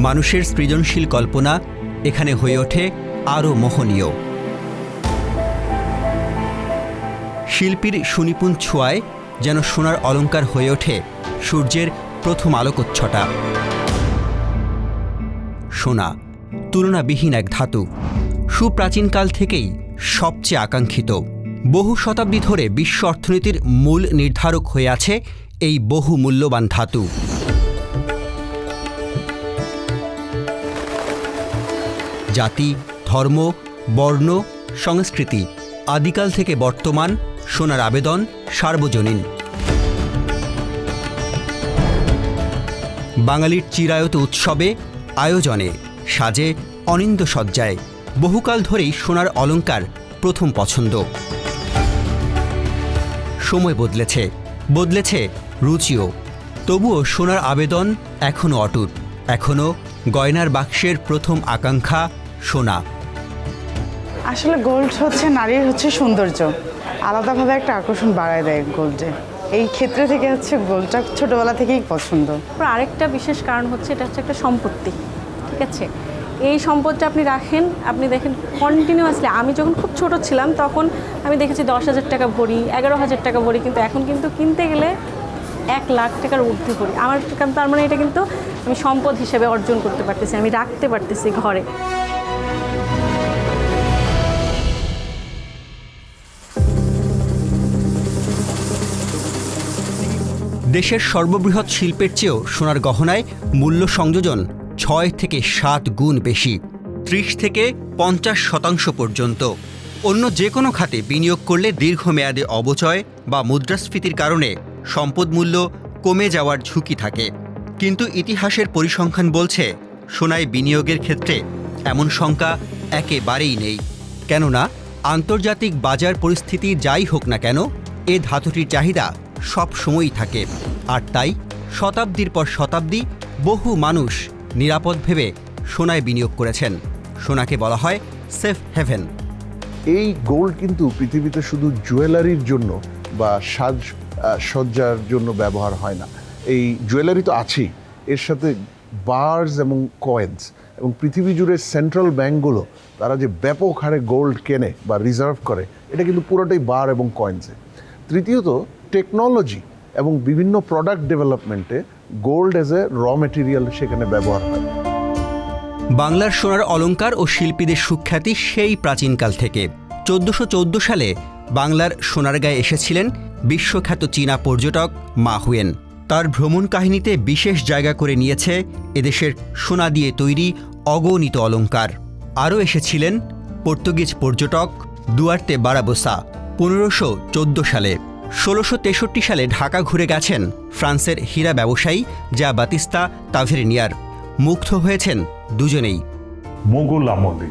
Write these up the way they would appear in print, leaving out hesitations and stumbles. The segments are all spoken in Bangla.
মানুষের সৃজনশীল কল্পনা এখানে হয়ে ওঠে আরও মোহনীয়। শিল্পীর সুনিপুণ ছোঁয়ায় যেন সোনার অলংকার হয়ে ওঠে সূর্যের প্রথম আলোকচ্ছটা। সোনা তুলনাবিহীন এক ধাতু, সুপ্রাচীনকাল থেকেই সবচেয়ে আকাঙ্ক্ষিত। বহু শতাব্দী ধরে বিশ্ব অর্থনীতির মূল নির্ধারক হয়ে আছে এই বহু মূল্যবান ধাতু। জাতি, ধর্ম, বর্ণ, সংস্কৃতি আদিকাল থেকে বর্তমান সোনার আবেদন সার্বজনীন। বাঙালির চিরায়ত উৎসবে, আয়োজনে, সাজে, অনিন্দ্য সজ্জায় বহুকাল ধরেই সোনার অলংকার প্রথম পছন্দ। সময় বদলেছে, বদলেছে রুচিও, তবুও সোনার আবেদন এখনও অটুট। এখনও গয়নার বাক্সের প্রথম আকাঙ্ক্ষা সোনা। আসলে গোল্ড হচ্ছে নারীর সৌন্দর্য, আলাদাভাবে একটা আকর্ষণ বাড়ায় দেয় গোল্ডে। এই ক্ষেত্রে থেকে গোল্ডটা ছোটবেলা থেকেই পছন্দ। আরেকটা বিশেষ কারণ হচ্ছে এটা হচ্ছে একটা সম্পত্তি, ঠিক আছে? এই সম্পদটা আপনি রাখেন, আপনি দেখেন কন্টিনিউয়াসলি। আমি যখন খুব ছোট ছিলাম তখন আমি দেখেছি 10,000 টাকা ভরি, 11,000 টাকা ভরি, কিন্তু এখন কিন্তু কিনতে গেলে 1 লাখ টাকার ঊর্ধ্বে ভরি। আমার তার মানে এটা কিন্তু আমি সম্পদ হিসেবে অর্জন করতে পারতেছি, আমি রাখতে পারতেছি ঘরে। দেশের সর্ববৃহৎ শিল্পের চেয়েও সোনার গহনায় মূল্য সংযোজন 6 থেকে 7 গুণ বেশি, 30 থেকে 50% পর্যন্ত। অন্য যে কোনো খাতে বিনিয়োগ করলে দীর্ঘমেয়াদে অবচয় বা মুদ্রাস্ফীতির কারণে সম্পদ মূল্য কমে যাওয়ার ঝুঁকি থাকে। কিন্তু ইতিহাসের পরিসংখ্যান বলছে সোনায় বিনিয়োগের ক্ষেত্রে এমন শঙ্কা একেবারেই নেই। কেননা আন্তর্জাতিক বাজার পরিস্থিতি যাই হোক না কেন, এ ধাতুটির চাহিদা সব সময়ই থাকে। আর তাই শতাব্দীর পর শতাব্দী বহু মানুষ নিরাপদ ভেবে সোনায় বিনিয়োগ করেছেন। সোনাকে বলা হয় সেফ হেভেন। এই গোল্ড কিন্তু পৃথিবীতে শুধু জুয়েলারির জন্য বা সাজসজ্জার জন্য ব্যবহার হয় না। এই জুয়েলারি তো আছেই, এর সাথে বার্স এবং কয়েন্স, এবং পৃথিবী জুড়ে সেন্ট্রাল ব্যাঙ্কগুলো তারা যে ব্যাপক হারে গোল্ড কেনে বা রিজার্ভ করে, এটা কিন্তু পুরোটাই বার এবং কয়েন্সে। তৃতীয়ত, টেকনোলজি এবং বিভিন্ন প্রোডাক্ট ডেভেলপমেন্টে gold as a raw material সেখানে ব্যবহার হয়। বাংলার সোনার অলংকার ও শিল্পীদের সুখ্যাতি সেই প্রাচীনকাল থেকে। 1414 সালে বাংলার সোনারগাঁয়ে এসেছিলেন বিশ্বখ্যাত চীনা পর্যটক মা হুয়েন। তার ভ্রমণ কাহিনীতে বিশেষ জায়গা করে নিয়েছে এদেশের সোনা দিয়ে তৈরি অগণিত অলংকার। আরও এসেছিলেন পর্তুগিজ পর্যটক দুয়ার্তে বারাবোসা 1514 সালে। 1663 সালে ঢাকা ঘুরে গেছেন ফ্রান্সের হীরা ব্যবসায়ী জা বাতিস্তা তাভেরিনিয়ার। মুগ্ধ হয়েছেন দুজনেই। মোগল আমলে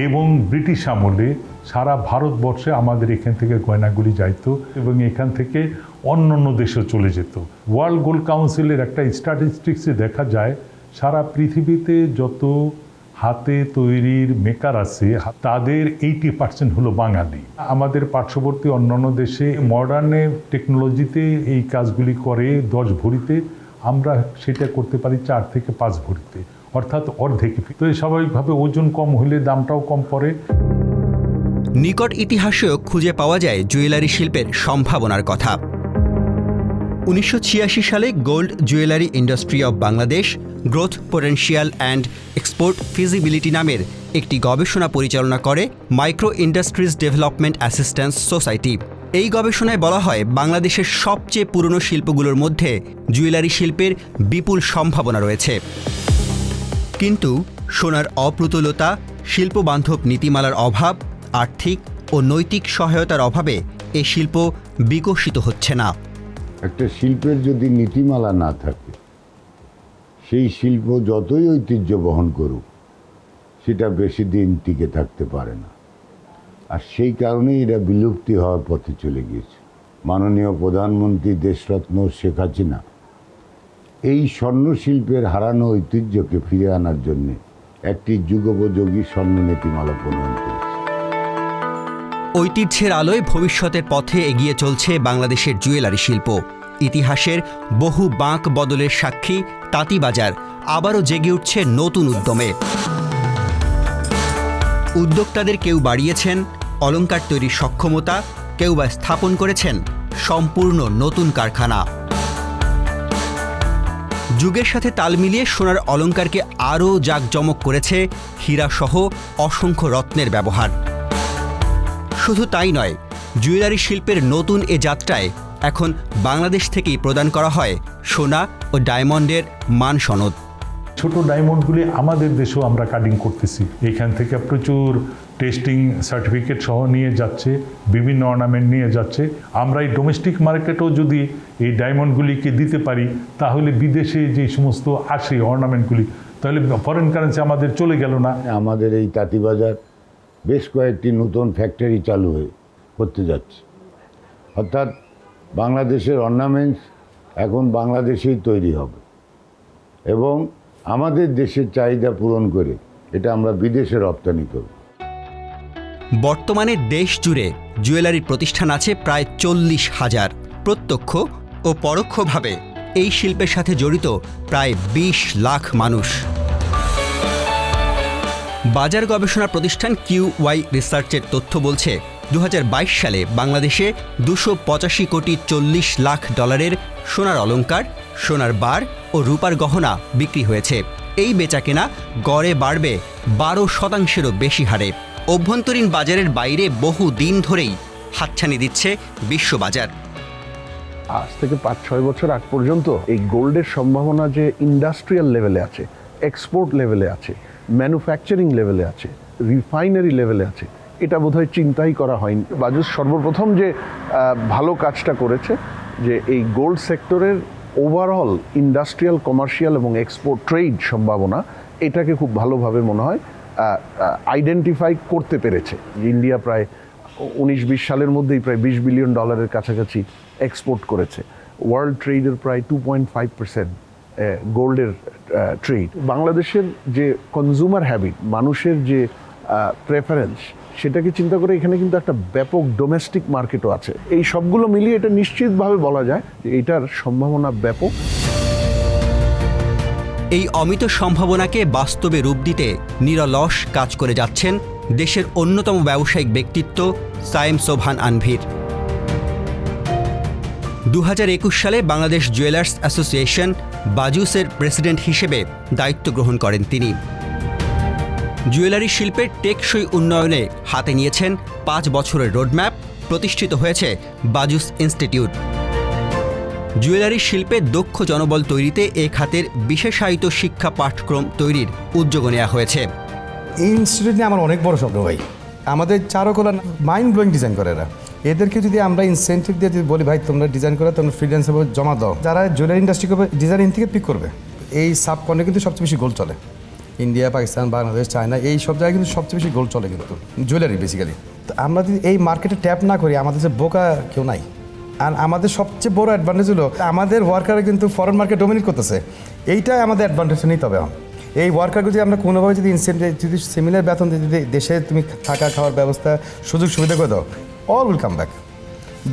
এবং ব্রিটিশ আমলে সারা ভারতবর্ষে আমাদের এখান থেকে গয়নাগুলি যাইতো এবং এখান থেকে অন্যান্য দেশে চলে যেত। ওয়ার্ল্ড গোল্ড কাউন্সিলের একটা স্ট্যাটিস্টিক্সে দেখা যায় সারা পৃথিবীতে যত হাতে তৈরির মেকার আছে তাদের 80% হলো বাঙালি। আমাদের পার্শ্ববর্তী অন্যান্য দেশে মডার্নে টেকনোলজিতে এই কাজগুলি করে 10 ভরিতে, আমরা সেটা করতে পারি 4 থেকে 5 ভরিতে, অর্থাৎ অর্ধেক। তো স্বাভাবিকভাবে ওজন কম হলে দামটাও কম পড়ে। নিকট ইতিহাসেও খুঁজে পাওয়া যায় জুয়েলারি শিল্পের সম্ভাবনার কথা। 1986 সালে gold jewellery industry of Bangladesh growth potential and export feasibility নামের একটি গবেষণা পরিচালনা করে micro industries development assistance society. এই গবেষণায় বলা হয় বাংলাদেশের সবচেয়ে পুরনো শিল্পগুলোর মধ্যে জুয়েলারি শিল্পের বিপুল সম্ভাবনা রয়েছে। কিন্তু সোনার অপ্রতুলতা, শিল্পবান্ধব নীতিমালার অভাব, আর্থিক ও নৈতিক সহায়তার অভাবে এ শিল্প বিকশিত হচ্ছে না। একটা শিল্পের যদি নীতিমালা না থাকে, সেই শিল্প যতই ঐতিহ্য বহন করুক সেটা বেশি দিন টিকে থাকতে পারে না। আর সেই কারণেই এরা বিলুপ্তি হওয়ার পথে চলে গিয়েছে। মাননীয় প্রধানমন্ত্রী দেশরত্ন শেখ হাসিনা এই স্বর্ণ শিল্পের হারানো ঐতিহ্যকে ফিরে আনার জন্য একটি যুগোপযোগী স্বর্ণ নীতিমালা প্রণয়ন করেছে। ঐতিহ্যের আলোয় ভবিষ্যতের পথে এগিয়ে চলছে বাংলাদেশের জুয়েলারি শিল্প। ইতিহাসের বহু বাঁক বদলের সাক্ষী তাঁতীবাজার আবারও জেগে উঠছে নতুন উদ্যমে। উদ্যোক্তাদের কেউ বাড়িয়েছেন অলংকার তৈরির সক্ষমতা, কেউ বা স্থাপন করেছেন সম্পূর্ণ নতুন কারখানা। যুগের সাথে তাল মিলিয়ে সোনার অলংকারকে আরও জাঁকজমক করেছে হীরাসহ অসংখ্য রত্নের ব্যবহার। শুধু তাই নয়, জুয়েলারি শিল্পের নতুন এ যাত্রায় এখন বাংলাদেশ থেকেই প্রদান করা হয় সোনা ও ডায়মন্ডের মান সনদ। ছোট ডায়মন্ডগুলি আমাদের দেশেও আমরা কাটিং করতেছি। এখান থেকে প্রচুর টেস্টিং সার্টিফিকেট সহ নিয়ে যাচ্ছে, বিভিন্ন অর্নামেন্ট নিয়ে যাচ্ছে। আমরা এই ডোমেস্টিক মার্কেটেও যদি এই ডায়মন্ডগুলিকে দিতে পারি, তাহলে বিদেশে যে সমস্ত আসে অর্নামেন্টগুলি, তাহলে ফরেন কারেন্সি আমাদের চলে গেল না। আমাদের এই তাঁতিবাজার বেশ কয়েকটি নতুন ফ্যাক্টরি চালু করতে যাচ্ছে, অর্থাৎ বাংলাদেশের অর্নামেন্টস এখন বাংলাদেশেই তৈরি হবে এবং আমাদের দেশের চাহিদা পূরণ করে এটা আমরা বিদেশে রপ্তানি করব। বর্তমানে দেশ জুড়ে জুয়েলারির প্রতিষ্ঠান আছে প্রায় 40,000। প্রত্যক্ষ ও পরোক্ষভাবে এই শিল্পের সাথে জড়িত প্রায় 20 লাখ মানুষ। বাজার গবেষণা প্রতিষ্ঠান QY রিসার্চের তথ্য বলছে 2022 সালে বাংলাদেশে 285 কোটি 40 লাখ ডলারের সোনার অলংকার, সোনার বার ও রূপার গহনা বিক্রি হয়েছে। এই বেচাকেনা গড়ে বাড়বে 12%-এরও বেশি হারে। অভ্যন্তরীণ বাজারের বাইরে বহু দিন ধরেই হাতছানি দিচ্ছে বিশ্ববাজার। আজ থেকে 5-6 বছর আগ পর্যন্ত এই গোল্ডের সম্ভাবনা যে ইন্ডাস্ট্রিয়াল লেভেলে আছে, এক্সপোর্ট লেভেলে আছে, ম্যানুফ্যাকচারিং লেভেলে আছে, রিফাইনারি লেভেলে আছে, এটা বোধহয় চিন্তাই করা হয়নি। বাজুস সর্বপ্রথম যে ভালো কাজটা করেছে যে এই গোল্ড সেক্টরের ওভারঅল ইন্ডাস্ট্রিয়াল, কমার্শিয়াল এবং এক্সপোর্ট ট্রেড সম্ভাবনা এটাকে খুব ভালোভাবে মনে হয় আইডেন্টিফাই করতে পেরেছে। ইন্ডিয়া প্রায় 19-20 সালের মধ্যেই প্রায় $20 বিলিয়ন কাছাকাছি এক্সপোর্ট করেছে। ওয়ার্ল্ড ট্রেডের প্রায় 2.5% গোল্ডের ট্রেড। বাংলাদেশের যে কনজিউমার হ্যাবিট, মানুষের যে প্রেফারেন্স, সেটাকে চিন্তা করে এখানে কিন্তু একটা ব্যাপক ডোমেস্টিক মার্কেটও আছে। এই সবগুলো মিলিয়ে এটা নিশ্চিতভাবে বলা যায় যে এটার সম্ভাবনা ব্যাপক। এই অমিত সম্ভাবনাকে বাস্তবে রূপ দিতে নিরলস কাজ করে যাচ্ছেন দেশের অন্যতম ব্যবসায়িক ব্যক্তিত্ব সায়েম সোবহান আনভীর। 2021 সালে বাংলাদেশ জুয়েলার্স অ্যাসোসিয়েশন বাজুসের প্রেসিডেন্ট হিসেবে দায়িত্ব গ্রহণ করেন তিনি। জুয়েলারি শিল্পের টেকসই উন্নয়নে হাতে নিয়েছেন 5 বছরের রোডম্যাপ। প্রতিষ্ঠিত হয়েছে বাজুস ইনস্টিটিউট। জুয়েলারি শিল্পে দক্ষ জনবল তৈরিতে এ খাতের বিশেষায়িত শিক্ষা পাঠক্রম তৈরির উদ্যোগ নেওয়া হয়েছে। এই ইনস্টিটিউট নিয়ে আমার অনেক বড় স্বপ্ন ভাই। আমাদের চারুকলা মাইন্ড ব্লোয়িং ডিজাইন করে এরা। এদেরকে যদি আমরা ইনসেন্টিভ দিয়ে যদি বলি ভাই তোমরা ডিজাইন করে তোমরা ফ্রিল্যান্স জমা দাও, যারা জুয়েলারি ইন্ডাস্ট্রি করবে ডিজাইন থেকে পিক করবে। এই সাবকন্টে কিন্তু সবচেয়ে বেশি গোল্ড চলে। ইন্ডিয়া, পাকিস্তান, বাংলাদেশ, চায়না, এই সব জায়গায় কিন্তু সবচেয়ে বেশি গোল্ড চলে কিন্তু জুয়েলারি বেসিক্যালি। তো আমরা যদি এই মার্কেটে ট্যাপ না করি, আমাদের যে বোকা কেউ নাই। আর আমাদের সবচেয়ে বড় অ্যাডভান্টেজ হলো আমাদের ওয়ার্কাররা কিন্তু ফরেন মার্কেট ডোমিনেট করতেছে। এইটাই আমাদের অ্যাডভান্টেজ নিতে হবে। এই ওয়ার্কারকে যদি আমরা কোনোভাবে যদি ইনসেন্টিভ, যদি সিমিলার বেতন যদি দেশে তুমি থাকা খাওয়ার ব্যবস্থা সুযোগ সুবিধা করে দাও, অল উইল কাম ব্যাক।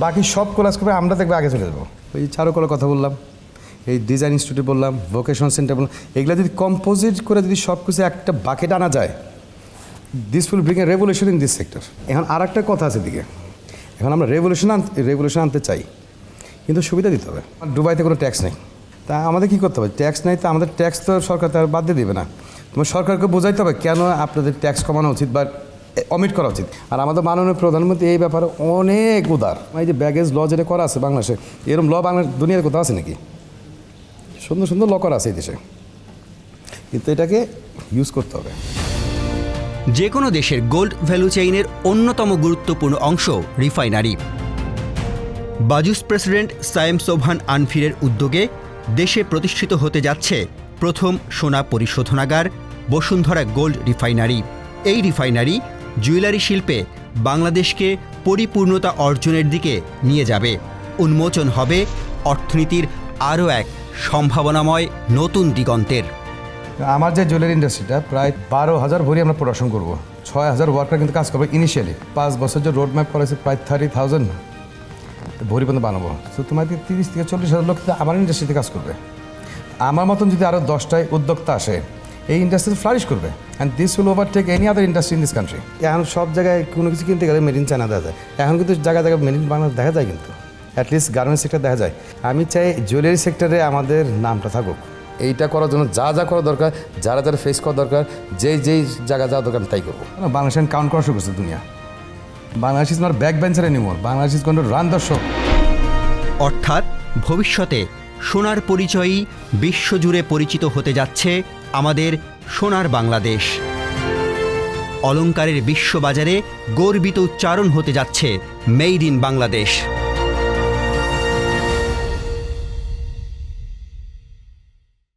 বাকি সব কোলাস করে আমরা দেখবে আগে চলে যাবো। ওই চারুকলার কথা বললাম, এই ডিজাইন ইনস্টিটিউট বললাম, ভোকেশনাল সেন্টার বললাম, এগুলো যদি কম্পোজিট করে যদি সব কিছু একটা বাকেট আনা যায়, this will bring a revolution in this sector. এখন আর একটা কথা আছে দিকে, এখন আমরা রেভলিউশন আনতে চাই, কিন্তু সুবিধা দিতে হবে। দুবাইতে কোনো ট্যাক্স নেই, তা আমাদের কী করতে হবে? ট্যাক্স নেই, তা আমাদের ট্যাক্স তো সরকার তার বাদ দিয়ে দেবে না। তোমার সরকারকে বোঝাইতে হবে কেন আপনাদের ট্যাক্স কমানো উচিত বা অমিট করা উচিত। আর আমাদের মাননীয় প্রধানমন্ত্রী এই ব্যাপারে অনেক উদার। এই যে ব্যাগেজ ল যেটা করা আছে বাংলাদেশে, এরকম ল বাংলার দুনিয়ার কোথাও আছে নাকি? সুন্দর সুন্দর ল করা আছে এই দেশে, কিন্তু এটাকে ইউজ করতে হবে। যে কোনো দেশের গোল্ড ভ্যালু চেইনের অন্যতম গুরুত্বপূর্ণ অংশ রিফাইনারি। বাজুস প্রেসিডেন্ট সায়েম সোবহান আনভীরের উদ্যোগে দেশে প্রতিষ্ঠিত হতে যাচ্ছে প্রথম সোনা পরিশোধনাগার বসুন্ধরা গোল্ড রিফাইনারি। এই রিফাইনারি জুয়েলারি শিল্পে বাংলাদেশকে পরিপূর্ণতা অর্জনের দিকে নিয়ে যাবে। উন্মোচন হবে অর্থনীতির আরও এক সম্ভাবনাময় নতুন দিগন্তের। আমার যে জুয়েলারি ইন্ডাস্ট্রিটা প্রায় 12,000 ভরি আমরা প্রোডাকশন করবো, 6,000 ওয়ার্কার কিন্তু কাজ করবে ইনিশিয়ালি। 5 বছর যে রোড ম্যাপ করা হয়েছে প্রায় 30,000 ভরি পর্যন্ত বানাবো। তো তোমাদের 30 থেকে 40,000 লোক আমার ইন্ডাস্ট্রিতে কাজ করবে। আমার মতন যদি আরও 10টায় উদ্যোক্তা আসে, এই ইন্ডাস্ট্রি ফ্লারিশ করবে and this will overtake any other industry in this country. এখন সব জায়গায় কোনো কিছু কিনতে গেলে মেড ইন চায়না দেখা যায়, এখন কিন্তু জায়গায় জায়গায় মেড ইন বাংলাদেশ দেখা যায়, কিন্তু অ্যাটলিস্ট গার্মেন্টস সেক্টর দেখা যায়। আমি চাই জুয়েলারি সেক্টরে আমাদের নামটা থাকুক। এইটা করার জন্য যা যা করা দরকার, যারা যারা ফেস করা দরকার, যেই জায়গা যাওয়া দরকার আমি তাই করবো। বাংলাদেশ কাউন্ট করা শুরু করছে দুনিয়া। Bangladesh is not back bencher anymore, Bangladesh is going to run the show. অর্থাৎ ভবিষ্যতে সোনার পরিচয়ই বিশ্বজুড়ে পরিচিত হতে যাচ্ছে আমাদের সোনার বাংলাদেশ। অলংকারের বিশ্ববাজারে গর্বিত উচ্চারণ হতে যাচ্ছে মেড ইন বাংলাদেশ।